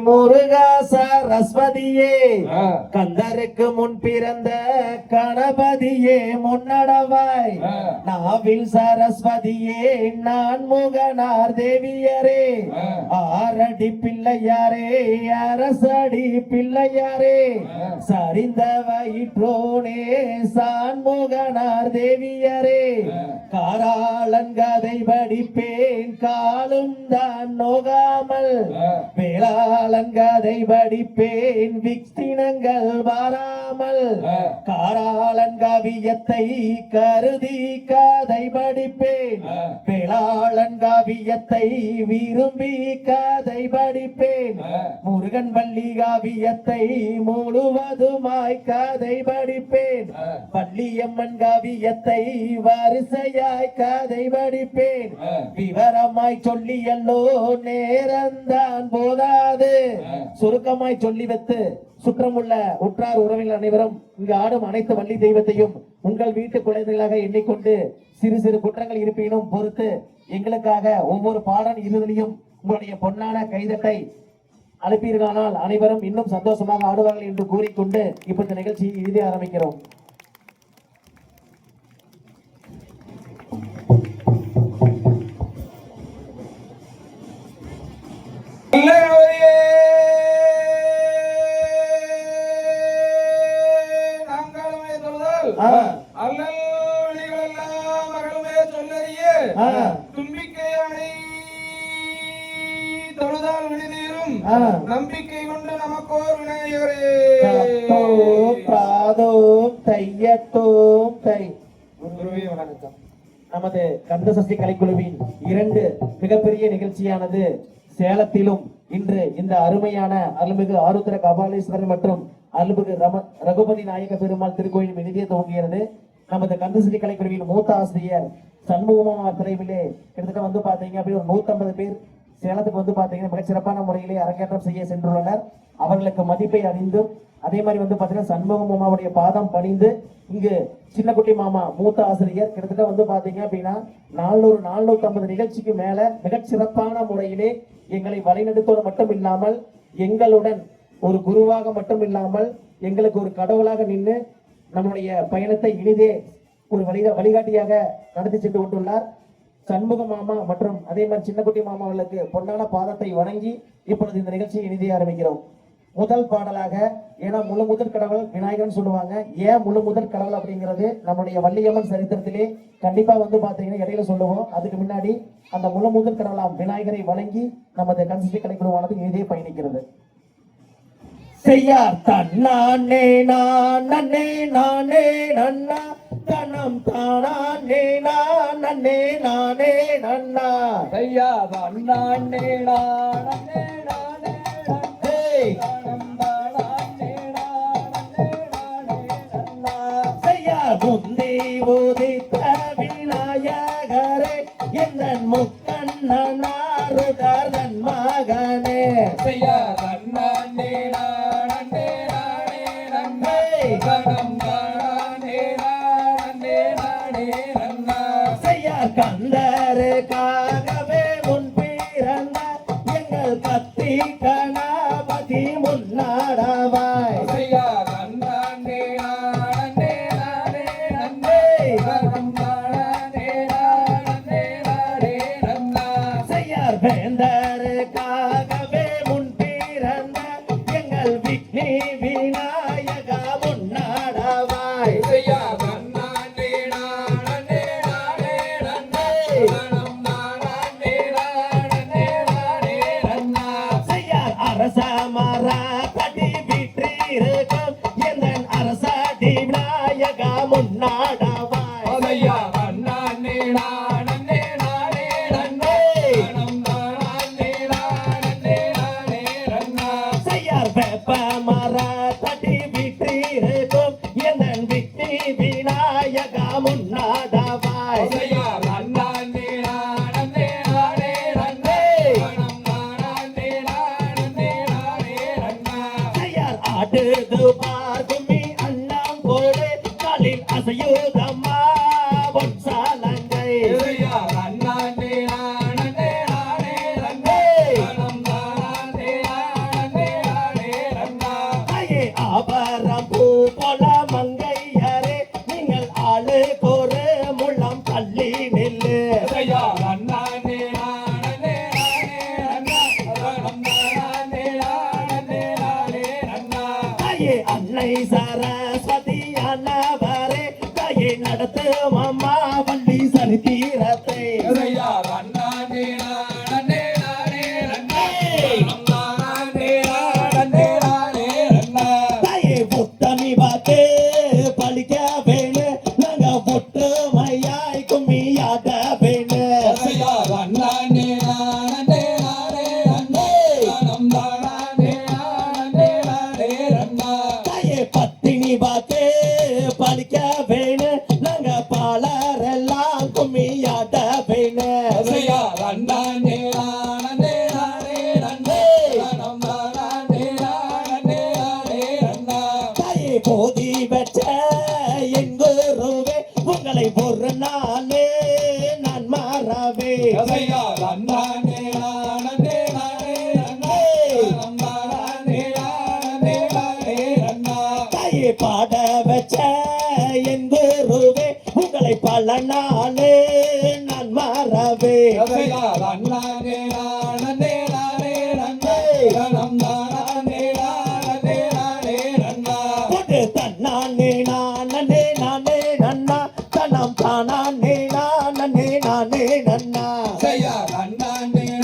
முருகா சரஸ்வதியே கந்தருக்கு முன் பிறந்த கணபதியே முன்னடவாய் நாவில் சரஸ்வதியே நான் முகனார் தேவியரே ஆரடி பிள்ளையாரே அரசடி பிள்ளையாரே சரிந்த வயிற்றோனே சான்முகனார் தேவியரே காராளங்கதை படிப்பேன் காலும் தான் நோகாமல் வேளாளங்கதை படிப்பேன் விக்தினங்கள் வராமல் காராளன்காவியத்தை கருதி கதை படிப்பேன் வேளாளன்காவியத்தை விரும்பி கதை படிப்பேன் முருகன் வள்ளி காவியத்தை முழுவதுமாய் கதை படிப்பேன் பள்ளியம்மன் காவியத்தை வரிசையாய் கதை படிப்பேன் விவரமாய் சொல்லியல்லோ நேரந்தான் போதாது சுருக்கமாய் சொல்லி வைத்து சுற்றமுள்ள உற்றார் உறவினர் அனைவரும் இங்கு ஆடும் அனைத்து வள்ளி தெய்வத்தையும் உங்கள் வீட்டு குழந்தைகளாக எண்ணிக்கொண்டு சிறு சிறு குற்றங்கள் இருப்பினும் பொறுத்து எங்களுக்காக ஒவ்வொரு பாடல் இறுதியிலும் உங்களுடைய பொன்னான கைதட்டை அனுப்பீர்களானால் அனைவரும் இன்னும் சந்தோஷமாக ஆடுவார்கள் என்று கூறிக்கொண்டு இப்ப இந்த நிகழ்ச்சியை இறுதி ஆரம்பிக்கிறோம். நம்பிக்கை கொண்டு நமக்கோர் விநாயகரே வணக்கம். நமது கந்தசஷ்டி கலைக்குழுவின் 2 மிகப்பெரிய நிகழ்ச்சியானது சேலத்திலும் இன்று இந்த அருமையான அருள்மிகு ஆருத்ர கபாலீஸ்வரர் மற்றும் அருள்மிகு ரகுபதி நாயக பெருமாள் திருக்கோயில் இனிதே துவங்குகிறது. நமது கந்தசஷ்டி கலைக்குழுவின் மூத்த ஆசிரியர் சண்முகமா தலைவிலே கிட்டத்தட்ட வந்து பாத்தீங்க அப்படி ஒரு 150 பேர் சேலத்துக்கு வந்து பாத்தீங்கன்னா மிக சிறப்பான முறையிலே அரங்கேற்றம் செய்ய சென்றுள்ளனர். அவர்களுக்கு மதிப்பை அறிந்தும் அதே மாதிரி வந்து பாத்தீங்கன்னா சண்முக மாமாவுடைய பாதம் பணிந்து இங்கு சின்னக்குட்டி மாமா மூத்த ஆசிரியர் கிட்டத்தட்ட வந்து பாத்தீங்க அப்படின்னா 450 நிகழ்ச்சிக்கு மேல மிகச் சிறப்பான முறையிலே எங்களை வழிநடத்துவது மட்டும் இல்லாமல் எங்களுடன் ஒரு குருவாக மட்டும் இல்லாமல் எங்களுக்கு ஒரு கடவுளாக நின்று நம்முடைய பயணத்தை இனிதே ஒரு வழிகாட்டியாக நடத்தி சென்று கொண்டுள்ளார். சண்முக மாமா மற்றும் அதே மாதிரி சின்னக்குட்டி மாமா அவர்களுக்கு பொன்னான பாதத்தை வணங்கி இப்பொழுது இந்த நிகழ்ச்சியை இனிதே ஆரம்பிக்கிறோம். முதல் பாடலாக ஏன்னா முழு முதற் கடவுள் விநாயகர்னு சொல்லுவாங்க. ஏன் முழு முதற் கடவுள் அப்படிங்கிறது நம்முடைய வள்ளியம்மன் சரித்திரத்திலே கண்டிப்பா வந்து பாத்தீங்கன்னா இடையில சொல்லுவோம். அதுக்கு முன்னாடி அந்த முழு முதற் கடவுளாம் விநாயகரை வணங்கி நமது கன்சிஸ்டி கலைக்குழுவானது இனிதே பயணிக்கிறது. செய்யார் தன்னானே நானே நானே நன்னா தனம் தானே நானே நானே நன்னா ஐயா தன்னானே நானே நானே தனம் தானே நானே நானே நன்னா செய்யார் முந்தி உதித்த விநாயகரே எந்தன் முக்கண்ணனாருதன் மகனே செய்யார் தன்னானே நானே நானே நன்னா தனம் கந்தருக்காகவே முன் பிறந்த எங்கள் கத்தி கணபதி முன்னாடவாய் செய்யார் வேந்தருக்காகவே முன் பிறந்த எங்கள் விக்னி விநாயகா முன்னாடவாய் வள்ளி சரஸ்வதியானவரே தாயை நடத்தும் அம்மா வள்ளி சரித்திரத்தை ஐயா நன்னே நானே நானே நன்னே நானே நானே நானே நன்னா தாயை புத்தமி வாக்கு பழிக்க வேணு நாங்க ஒற்றுமையாய் கும்மியாட வேணு ஐயா நன்னே நானே நானே நன்னே நானே நானே நானே நன்னா தாயை பத்தினி வாக்கு பழிக்க வேணு நாங்க பாலரெல்லாம் கும்மியாட வேணு ஐயா நன்னே நானே நானே நன்னே நானே நானே நானே நன்னா தாயை போதி வச்ச என் குருவே உங்களை ஒரு நாளே நான் மாறவே ஐயா நன்னே நானே நானே நன்னே நானே நானே நானே நன்னா தாயை பாட வச்ச என் குருவே உங்களை பல நாளே நான் மாறவே ஐயா நன்னே நானே நானே நன்னே நானே நானே நானே நன்னா கொடு தன்னானே நானே நானே நன்னா தனம் தானே நானே நானே நன்னா ஐயா நன்னே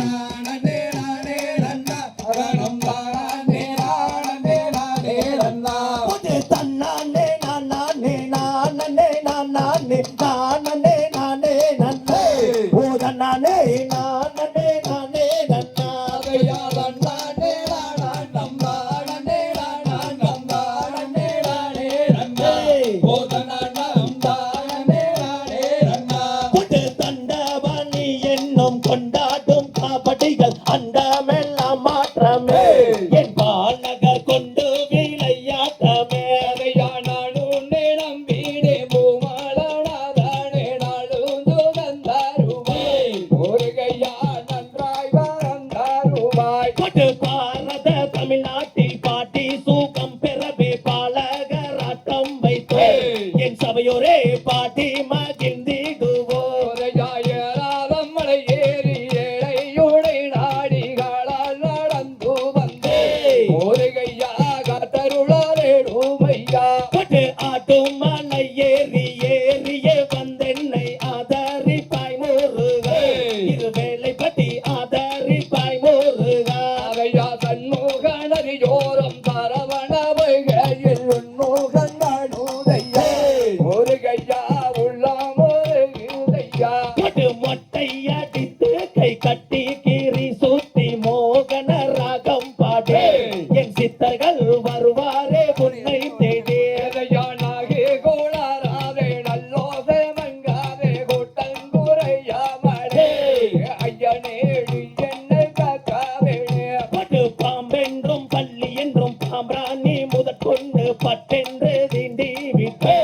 நானே நானே நன்னா நானே நானே நானே நன்னா கொடு தன்னானே நானே நானே நானே நானே நானே நன்னா ஓ தன்னானே நானே நானே நன்னா ஐயா நன்னே நானே நானே நானே நன்னா ஓதனானம் தானே நானே நன்னா கொடு தண்டவனி என்னும் கொண்டாடும் காபடிகள் அண்டமெல்லாம் மாற்றமே என் பாலகர் கொண்டு விளையாட்டமே ஐயா நானுன்னே நம்பினே பூமாலனாதானே நாளுந்து வந்தாருவாய் முருகையா நன்றாய் வரந்தாருவாய் கொடு பாரத தமிழ்நாட்டில் பாட்டி சூகம் பெறவே பாலகராட்டம் வைத்தோ என் சபையோரே பாட்டி மகிழ்ந்திடுவோ முருகையா ஏறாதம்மலை ஏறி ஏழையுடை நாடிகளால் நடந்து வந்தே முருகையா காத்தருளாரேடுமையா கொடு ஆட்டும் மலை ஏறி ஏறியே வந்தென்னை ஆதரிப்பாய் முருகா இது வேலைப்பட்டி ஆதரிப்பாய் முருகா அவையா சண்முகனரியோரம் தரவணவைகையில் உன்முகங்களுதையா முருகையா உள்ளம் முருகுதையா கொடு மொட்டை அடித்து கை கட்டி கீறி சுத்தி மோகன ராகம் பாடு என் சித்தர்கள் வருவாரே உன்னை தேடி ஏதையா நாகே கோளாராதே நல்லோசை மங்காதே கூட்டங்குறையாமடே ஐயனேடி என்னை காக்காவே கொடு பாம்பென்றும் பள்ளி என்றும் பாம்பிராணி முதற்கொண்டு பட்டென்று தீண்டி விட்டு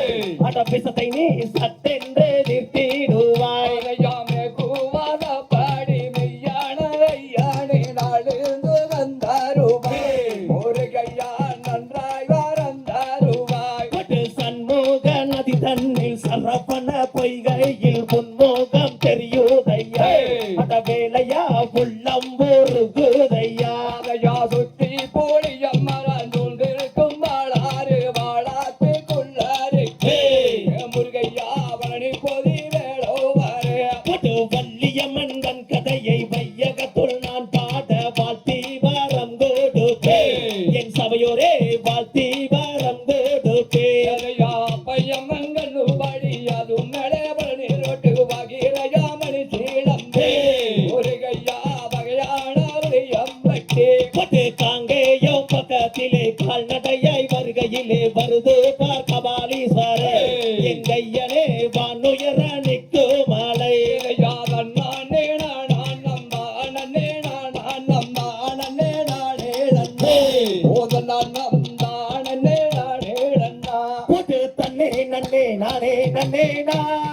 அடபிசத்தை நீ சட்டென்று நிறுத்திடுவாய் ஐயாமே கூவாத பாடி மெய்யான ஐயானே நாளுந்து வந்தாருவாய் முருகையா நன்றாய் வரந்தாருவாய் கொடு சண்முக நதி தன்னில் சரப்பன பொய்கையில் உன்மோகம் தெரியுதையா அட வேலையா உள்ளம் முருகுதையா அதையா சுற்றி போலியம் மறந்துண்டிருக்கும் வாழாறு வாழாத்து கொள்ளாறு முருகையா வரணி பொதி வேளோவாரு கொடு வள்ளியம்மன் தன் கதையை வையகத்துள் நான் பாட வாழ்த்தி வரம் கொடுப்பே என் சபையோரே வாழ்த்தி வரம் கொடுப்பே ஐயா பையம்மங்கன்னு படி அதுவும் நடைபெற ரோட்டு வகிரையாமணி சீளம்பே முருகையா வகையான எம்பட்டே கொடு காங்கேயோ பக்கத்திலே கால்நடையாய் வருகையிலே வருது பார் கபாலீஸ்வர எங்கையனே வானுயர நிற்கு மலை ஐயா நன்னே நானான் நம்பா நன்னே நானான் நம்பா நன்னே நானே நன்னே ஓதனான் நம்பா நன்னே நானே நன்னா கொடு தன்னே நன்னே நானே நன்னே நான்